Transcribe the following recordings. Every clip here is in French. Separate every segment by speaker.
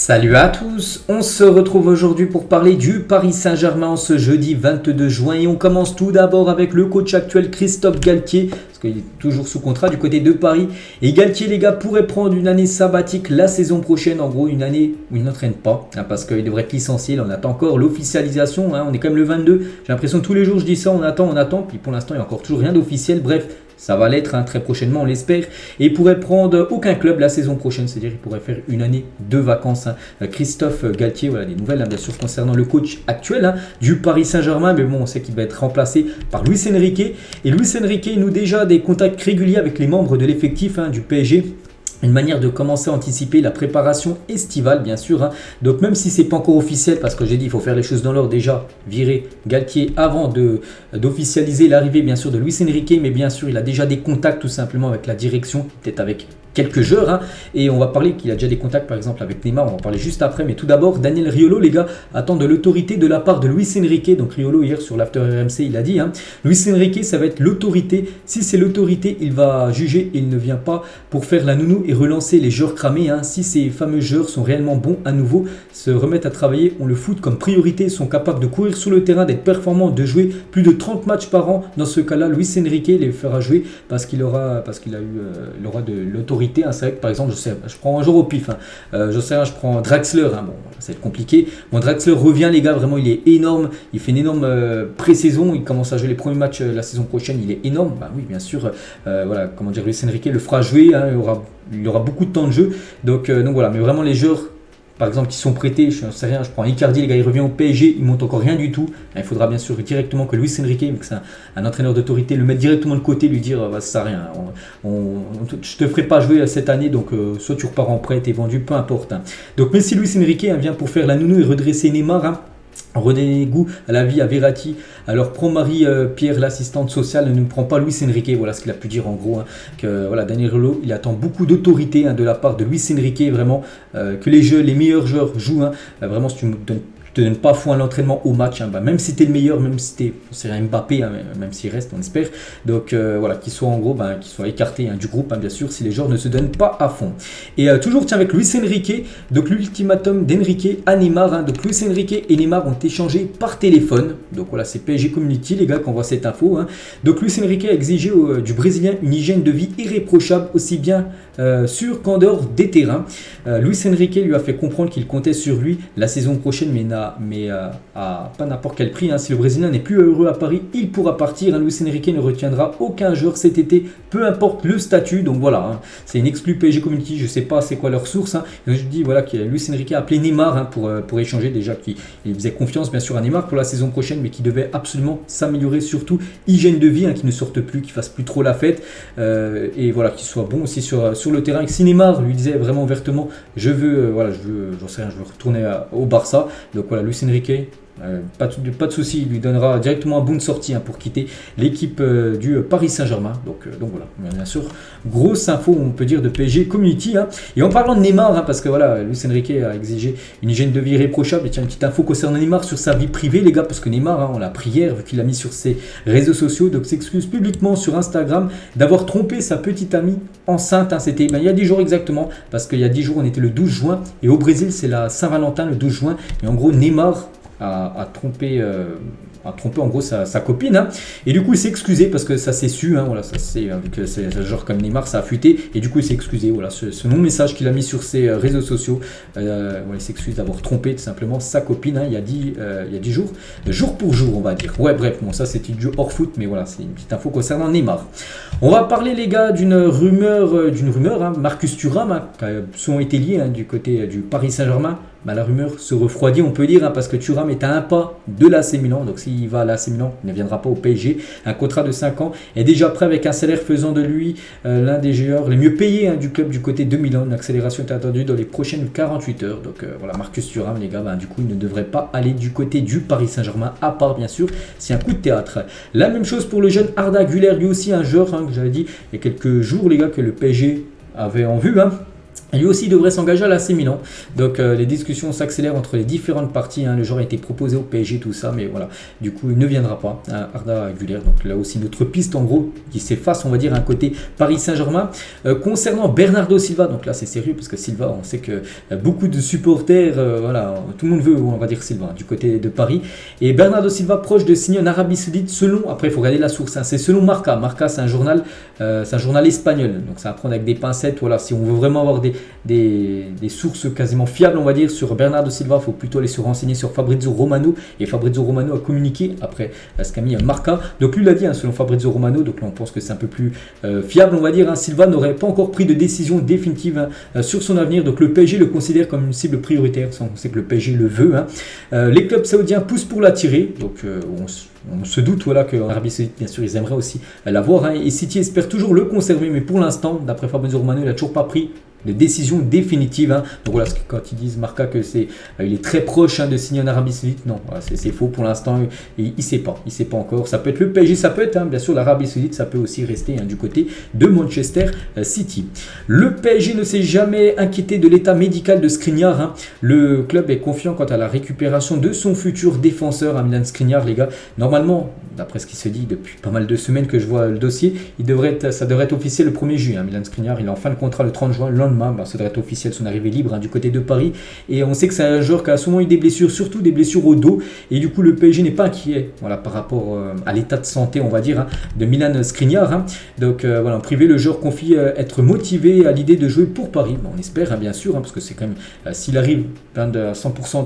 Speaker 1: Salut à tous, on se retrouve aujourd'hui pour parler du Paris Saint-Germain ce jeudi 22 juin et on commence tout d'abord avec le coach actuel Christophe Galtier parce qu'il est toujours sous contrat du côté de Paris et Galtier les gars pourrait prendre une année sabbatique la saison prochaine, en gros une année où il n'entraîne pas parce qu'il devrait être licencié, on attend encore l'officialisation, on est quand même le 22, j'ai l'impression que tous les jours je dis ça, on attend, puis pour l'instant il n'y a encore toujours rien d'officiel, bref. Ça va l'être très prochainement, on l'espère. Et il pourrait prendre aucun club la saison prochaine, c'est-à-dire qu'il pourrait faire une année de vacances. Christophe Galtier, voilà des nouvelles bien sûr concernant le coach actuel du Paris Saint-Germain. Mais bon, on sait qu'il va être remplacé par Luis Enrique. Et Luis Enrique noue déjà des contacts réguliers avec les membres de l'effectif du PSG. Une manière de commencer à anticiper la préparation estivale, bien sûr. Donc même si c'est pas encore officiel, parce que j'ai dit il faut faire les choses dans l'ordre déjà, virer Galtier avant d'officialiser l'arrivée bien sûr de Luis Enrique, mais bien sûr il a déjà des contacts tout simplement avec la direction, peut-être avec quelques joueurs. Et on va parler qu'il a déjà des contacts par exemple avec Neymar, on va en parler juste après. Mais tout d'abord, Daniel Riolo, les gars, attend de l'autorité de la part de Luis Enrique. Donc Riolo hier sur l'After RMC, il a dit Luis Enrique, ça va être l'autorité. Si c'est l'autorité, il va juger, il ne vient pas pour faire la nounou et relancer les joueurs cramés. Si ces fameux joueurs sont réellement bons à nouveau, se remettent à travailler, on le foot comme priorité, sont capables de courir sur le terrain, d'être performants, de jouer plus de 30 matchs par an. Dans ce cas-là, Luis Enrique les fera jouer parce qu'il aura de l'autorité. C'est vrai que par exemple, je prends un joueur au pif. Je prends Draxler. Bon, ça va être compliqué. Bon, Draxler revient, les gars, vraiment, il est énorme. Il fait une énorme pré-saison. Il commence à jouer les premiers matchs la saison prochaine. Il est énorme. Oui, bien sûr. Luis Enrique le fera jouer. Il y aura beaucoup de temps de jeu. Donc voilà, mais vraiment les joueurs. Par exemple, qui sont prêtés, je ne sais rien, je prends Icardi, les gars, il revient au PSG, il monte encore rien du tout. Il faudra bien sûr directement que Luis Enrique, vu que c'est un entraîneur d'autorité, le mettre directement de côté, lui dire ça sert à rien. Je te ferai pas jouer cette année, donc soit tu repars en prêt, t'es vendu, peu importe. Donc même si Luis Enrique vient pour faire la nounou et redresser Neymar, redonner goût à la vie à Verratti. Alors prends Marie-Pierre, l'assistante sociale, ne prend pas Luis Enrique. Voilà ce qu'il a pu dire en gros. Que voilà, Daniel Riolo, il attend beaucoup d'autorité de la part de Luis Enrique, vraiment que les meilleurs joueurs jouent. Vraiment, si tu me donnes te donne pas foi à l'entraînement au match, même si tu es le meilleur, même si tu es Mbappé, même s'il reste, on espère. Donc voilà, qu'il soit en gros, qu'il soit écarté du groupe, bien sûr, si les joueurs ne se donnent pas à fond. Et toujours avec Luis Enrique, donc l'ultimatum d'Enrique à Neymar. Donc Luis Enrique et Neymar ont échangé par téléphone. Donc voilà, c'est PSG Community, les gars, qu'on voit cette info. Donc Luis Enrique a exigé du Brésilien une hygiène de vie irréprochable, aussi bien sur qu'en dehors des terrains. Luis Enrique lui a fait comprendre qu'il comptait sur lui la saison prochaine, mais à pas n'importe quel prix. Si le Brésilien n'est plus heureux à Paris, il pourra partir. Luis Enrique ne retiendra aucun joueur cet été, peu importe le statut. Donc voilà, c'est une exclue PSG Community. Je ne sais pas c'est quoi leur source. Je dis voilà que Luis Enrique a appelé Neymar pour échanger, déjà qu'il faisait confiance bien sûr à Neymar pour la saison prochaine, mais qui devait absolument s'améliorer, surtout hygiène de vie, qu'il ne sorte plus, qu'il fasse plus trop la fête, et voilà, qu'il soit bon aussi sur le terrain. Et si Neymar lui disait vraiment ouvertement je veux retourner au Barça, donc voilà, Luis Enrique, pas de souci, il lui donnera directement un bon de sortie pour quitter l'équipe du Paris Saint-Germain. Donc voilà, bien sûr, grosse info, on peut dire, de PSG Community. Et en parlant de Neymar, parce que voilà, Luis Enrique a exigé une hygiène de vie irréprochable. Et tiens, une petite info concernant Neymar sur sa vie privée, les gars, parce que Neymar, on l'a appris hier, vu qu'il l'a mis sur ses réseaux sociaux, donc s'excuse publiquement sur Instagram d'avoir trompé sa petite amie enceinte. C'était il y a 10 jours exactement, parce qu'il y a 10 jours, on était le 12 juin, et au Brésil, c'est la Saint-Valentin le 12 juin. Et en gros, Neymar a trompé en gros sa copine, et du coup il s'est excusé parce que ça s'est su, voilà, ça c'est vu que c'est un genre comme Neymar, ça a fuité, et du coup il s'est excusé, voilà, ce long message qu'il a mis sur ses réseaux sociaux, il s'excuse d'avoir trompé tout simplement sa copine, il y a 10 jours, jour pour jour on va dire. Ouais, bref, bon, ça c'était du hors foot, mais voilà, c'est une petite info concernant Neymar. On va parler, les gars, d'une rumeur, Marcus Thuram, qui a souvent été lié du côté du Paris Saint-Germain. La rumeur se refroidit, on peut dire, parce que Thuram est à un pas de l'AC Milan. Donc s'il va à l'AC Milan, il ne viendra pas au PSG. Un contrat de 5 ans est déjà prêt, avec un salaire faisant de lui l'un des joueurs les mieux payés du club du côté de Milan. Une accélération est attendue dans les prochaines 48 heures. Donc voilà, Marcus Thuram, les gars, du coup il ne devrait pas aller du côté du Paris Saint-Germain, à part bien sûr c'est un coup de théâtre. La même chose pour le jeune Arda Güler, lui aussi un joueur que j'avais dit il y a quelques jours, les gars, que le PSG avait en vue. Lui aussi devrait s'engager à l'AC Milan. Donc les discussions s'accélèrent entre les différentes parties. Le joueur a été proposé au PSG, tout ça, mais voilà. Du coup, il ne viendra pas. Arda Güler. Donc là aussi, notre piste en gros qui s'efface, on va dire, un côté Paris Saint-Germain. Concernant Bernardo Silva, donc là c'est sérieux parce que Silva, on sait que beaucoup de supporters, voilà, tout le monde veut, on va dire Silva, du côté de Paris. Et Bernardo Silva proche de signer en Arabie Saoudite selon, après il faut regarder la source, c'est selon Marca. Marca, c'est un journal espagnol. Donc ça va prendre avec des pincettes. Voilà, si on veut vraiment avoir des sources quasiment fiables, on va dire, sur Bernardo Silva, il faut plutôt aller se renseigner sur Fabrizio Romano, et Fabrizio Romano a communiqué après ce qu'a mis Marca. Donc lui l'a dit, selon Fabrizio Romano, donc là on pense que c'est un peu plus fiable, on va dire. Silva n'aurait pas encore pris de décision définitive sur son avenir, donc le PSG le considère comme une cible prioritaire, on sait que le PSG le veut. Les clubs saoudiens poussent pour l'attirer, donc on se doute, voilà, qu'en Arabie Saoudite, bien sûr, ils aimeraient aussi l'avoir. Et City espère toujours le conserver, mais pour l'instant, d'après Fabrizio Romano, il n'a toujours pas pris de décision définitive. Donc voilà, quand ils disent Marca que il est très proche de signer en Arabie Saoudite, non, voilà, c'est faux pour l'instant. Il ne sait pas encore. Ça peut être le PSG, ça peut être, bien sûr, l'Arabie Saoudite, ça peut aussi rester du côté de Manchester City. Le PSG ne s'est jamais inquiété de l'état médical de Skriniar. Le club est confiant quant à la récupération de son futur défenseur, Milan Skriniar, les gars. Normalement, d'après ce qui se dit depuis pas mal de semaines que je vois le dossier, ça devrait être officiel le 1er juillet. Milan Skriniar, il est en fin de contrat le 30 juin. Ça devrait être officiel son arrivée libre du côté de Paris. Et on sait que c'est un joueur qui a souvent eu des blessures, surtout des blessures au dos. Et du coup, le PSG n'est pas inquiet, voilà, par rapport à l'état de santé, on va dire, de Milan Skriniar. Donc voilà, en privé, le joueur confie être motivé à l'idée de jouer pour Paris. On espère, bien sûr, parce que c'est quand même, s'il arrive à 100%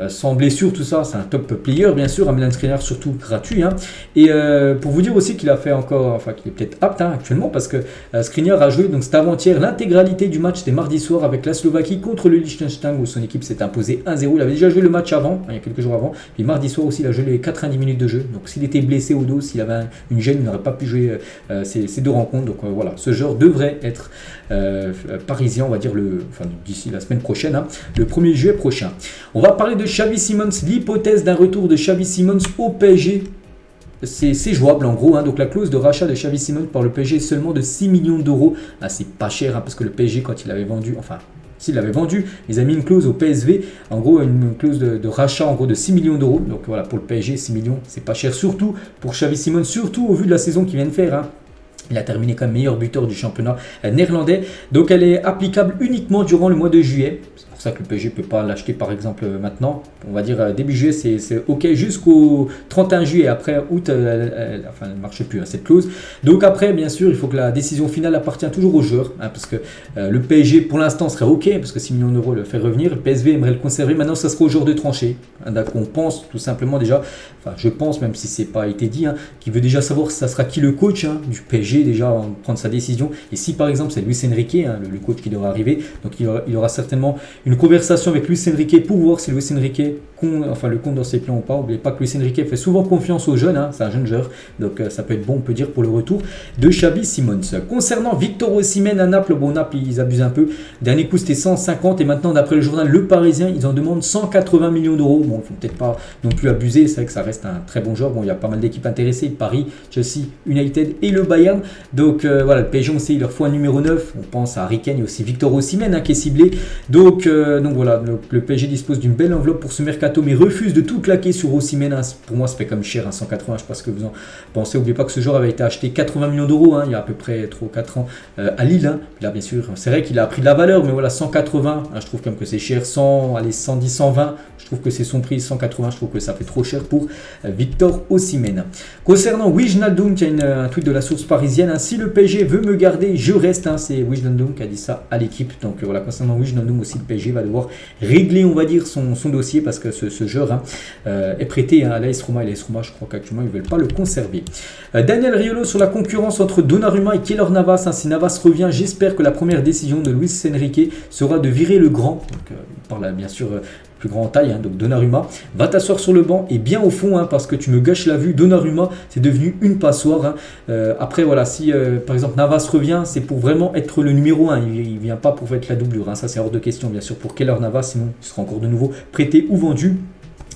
Speaker 1: sans blessure, tout ça, c'est un top player, bien sûr. Milan Skriniar, surtout gratuit. Et pour vous dire aussi qu'il a fait encore, enfin qu'il est peut-être apte actuellement, parce que Skriniar a joué donc c'était avant-hier l'intégralité du match, c'était mardi soir avec la Slovaquie contre le Liechtenstein où son équipe s'est imposée 1-0. Il avait déjà joué le match avant, il y a quelques jours avant. Puis mardi soir aussi, il a joué les 90 minutes de jeu. Donc s'il était blessé au dos, s'il avait une gêne, il n'aurait pas pu jouer ces deux rencontres. Donc voilà, ce joueur devrait être parisien, on va dire, d'ici la semaine prochaine, le 1er juillet prochain. On va parler de Xavi Simons, l'hypothèse d'un retour de Xavi Simons au PSG. C'est jouable en gros, donc la clause de rachat de Xavi Simons par le PSG est seulement de 6 millions d'euros. C'est pas cher, parce que le PSG, quand il avait vendu, s'il l'avait vendu, ils avaient mis une clause au PSV, en gros une clause de rachat en gros de 6 millions d'euros. Donc voilà, pour le PSG, 6 millions, c'est pas cher, surtout pour Xavi Simons, surtout au vu de la saison qu'il vient de faire. Il a terminé comme meilleur buteur du championnat néerlandais. Donc elle est applicable uniquement durant le mois de juillet. C'est pour ça que le PSG ne peut pas l'acheter par exemple maintenant. On va dire début juillet, c'est ok jusqu'au 31 juillet. Après août, elle ne marche plus cette clause. Donc après, bien sûr, il faut que la décision finale appartient toujours au joueur. Parce que le PSG pour l'instant serait ok, parce que 6 millions d'euros le fait revenir. Le PSV aimerait le conserver. Maintenant, ça sera au joueur de trancher. Donc on pense tout simplement déjà, je pense, même si ce n'est pas été dit, qu'il veut déjà savoir si ça sera qui le coach du PSG. Déjà prendre sa décision, et si par exemple c'est Luis Enrique, le coach qui devra arriver, donc il aura certainement une conversation avec Luis Enrique pour voir si Luis Enrique le compte dans ses plans ou pas. N'oubliez pas que Luis Enrique fait souvent confiance aux jeunes, c'est un jeune joueur, donc ça peut être bon, on peut dire, pour le retour de Xavi Simons. Concernant Victor Osimhen à Naples, Naples ils abusent un peu, dernier coup c'était 150 et maintenant d'après le journal Le Parisien ils en demandent 180 millions d'euros. Bon, il ne faut peut-être pas non plus abuser, c'est vrai que ça reste un très bon joueur. Bon, il y a pas mal d'équipes intéressées, Paris, Chelsea, United et le Bayern. Donc voilà, le PSG, on sait, il leur faut un numéro 9. On pense à Harry Kane et aussi Victor Osimhen qui est ciblé. Donc voilà, le PSG dispose d'une belle enveloppe pour ce mercato, mais refuse de tout claquer sur Osimhen. Pour moi, ça fait comme cher, 180. Je sais pas ce que vous en pensez. N'oubliez pas que ce joueur avait été acheté 80 millions d'euros il y a à peu près 3 ou 4 ans à Lille. Là, bien sûr, c'est vrai qu'il a pris de la valeur, mais voilà, 180, je trouve comme que c'est cher. 110, 120, je trouve que c'est son prix. 180, je trouve que ça fait trop cher pour Victor Osimhen. Concernant Wijnaldum, il y a un tweet de la source parisienne. Si le PSG veut me garder, je reste. C'est Wijnaldum qui a dit ça à l'équipe. Donc voilà, concernant Wijnaldum aussi, le PSG va devoir régler, on va dire, son dossier parce que ce joueur est prêté à l'AS Roma. Et l'AS Roma, je crois qu'actuellement, ils ne veulent pas le conserver. Daniel Riolo sur la concurrence entre Donnarumma et Keylor Navas. Si Navas revient, j'espère que la première décision de Luis Enrique sera de virer le grand. Donc, il parle bien sûr plus grand en taille, donc Donnarumma, va t'asseoir sur le banc et bien au fond, parce que tu me gâches la vue. Donnarumma, c'est devenu une passoire. Après, voilà, si par exemple Navas revient, c'est pour vraiment être le numéro 1. Il ne vient pas pour faire la doublure. Ça, c'est hors de question, bien sûr, pour Keylor Navas, sinon il sera encore de nouveau prêté ou vendu.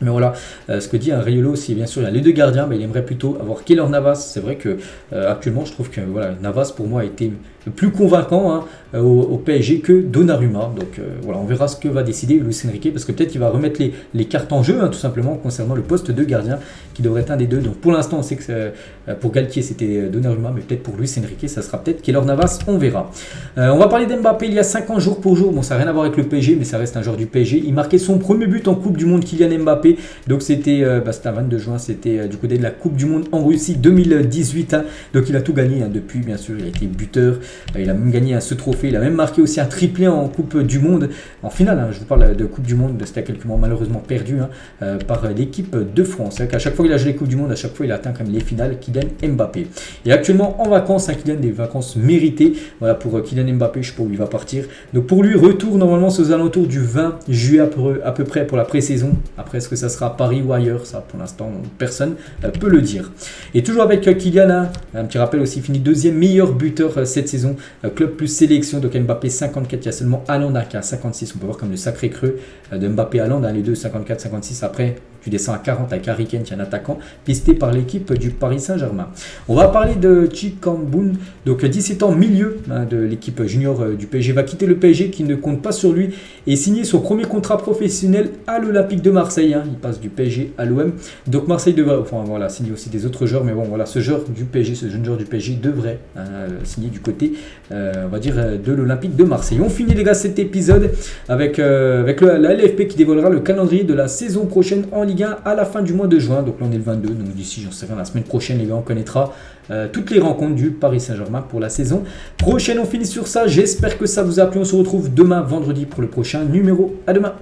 Speaker 1: Mais voilà, ce que dit Riolo, c'est bien sûr, il y a les deux gardiens, mais il aimerait plutôt avoir Keylor Navas. C'est vrai que actuellement, je trouve que voilà, Navas, pour moi, a été plus convaincant au PSG que Donnarumma. Donc voilà, on verra ce que va décider Luis Enrique, parce que peut-être qu'il va remettre les cartes en jeu, tout simplement, concernant le poste de gardien, qui devrait être un des deux. Donc pour l'instant, on sait que pour Galtier, c'était Donnarumma, mais peut-être pour Luis Enrique, ça sera peut-être Keylor Navas, on verra. On va parler d'Mbappé il y a 5 ans, jour pour jour. Bon, ça n'a rien à voir avec le PSG, mais ça reste un joueur du PSG. Il marquait son premier but en Coupe du Monde, Kylian Mbappé. Donc c'était un 22 juin, c'était du côté de la Coupe du Monde en Russie 2018. Donc il a tout gagné depuis, bien sûr, il a été buteur. Il a même gagné ce trophée. Il a même marqué aussi un triplé en Coupe du Monde. En finale, je vous parle de Coupe du Monde, c'était quelques mois malheureusement perdu par l'équipe de France. À chaque fois qu'il a joué les Coupes du Monde, à chaque fois il a atteint quand même les finales, Kylian Mbappé. Et actuellement en vacances, Kylian, des vacances méritées. Voilà pour Kylian Mbappé, je ne sais pas où il va partir. Donc pour lui, retour normalement aux alentours du 20 juillet à peu près pour la pré-saison. Après, est-ce que ça sera à Paris ou ailleurs? Ça, pour l'instant, personne peut le dire. Et toujours avec Kylian, un petit rappel aussi, fini deuxième meilleur buteur cette saison. Club plus sélection, donc Mbappé 54, il y a seulement Haaland qui a 56. On peut voir comme le sacré creux de Mbappé Haaland, les deux 54, 56. Après, tu descends à 40 avec Harry Kane, qui est un attaquant pisté par l'équipe du Paris Saint-Germain. On va parler de Chikamboun, donc 17 ans, milieu de l'équipe junior du PSG, va quitter le PSG qui ne compte pas sur lui et signer son premier contrat professionnel à l'Olympique de Marseille. Il passe du PSG à l'OM. Donc Marseille devrait, signer aussi des autres joueurs, mais bon, voilà, ce joueur du PSG, ce jeune joueur du PSG devrait signer du côté, on va dire, de l'Olympique de Marseille. On finit les gars cet épisode avec la LFP qui dévoilera le calendrier de la saison prochaine en Ligue 1 à la fin du mois de juin. Donc là on est le 22, donc d'ici j'en sais rien, la semaine prochaine les gars, on connaîtra toutes les rencontres du Paris Saint-Germain pour la saison prochaine. On finit sur ça, j'espère que ça vous a plu. On se retrouve demain vendredi pour le prochain numéro. À demain.